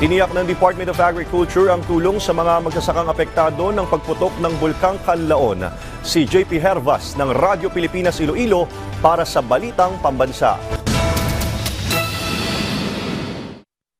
Tiniyak ng Department of Agriculture ang tulong sa mga magsasakang apektado ng pagputok ng Bulkang Kanlaon. Si JP Hervas ng Radyo Pilipinas Iloilo para sa Balitang Pambansa.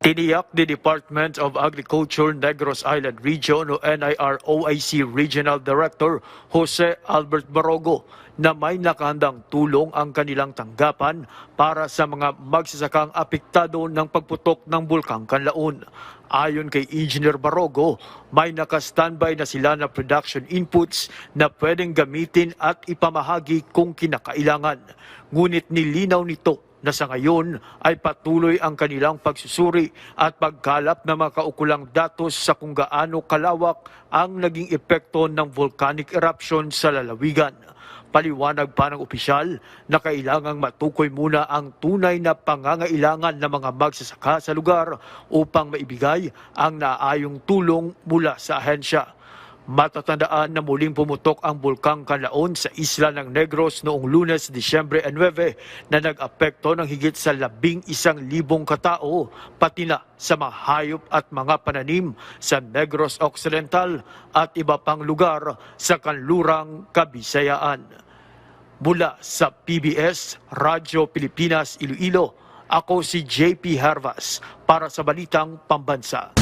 Tiniyak ni Department of Agriculture Negros Island Region o NIR-OIC Regional Director Jose Albert Barogo na may nakahandang tulong ang kanilang tanggapan para sa mga magsasakang apektado ng pagputok ng Bulkang Kanlaon. Ayon kay Engineer Barogo, may naka-standby na sila na production inputs na pwedeng gamitin at ipamahagi kung kinakailangan. Ngunit nilinaw nito na sa ngayon ay patuloy ang kanilang pagsusuri at pagkalap ng mga kaukulang datos sa kung gaano kalawak ang naging epekto ng volcanic eruption sa lalawigan. Paliwanag pa ng opisyal na kailangang matukoy muna ang tunay na pangangailangan ng mga magsasaka sa lugar upang maibigay ang naayong tulong mula sa ahensya. Matatandaan na muling pumutok ang Bulkang Kanlaon sa isla ng Negros noong Lunes, Disyembre 9 na nag-apekto ng higit sa 11,000 katao pati na sa mga hayop at mga pananim sa Negros Occidental at iba pang lugar sa kanlurang Kabisayaan. Mula sa PBS, Radyo Pilipinas Iloilo, ako si JP Hervas para sa Balitang Pambansa.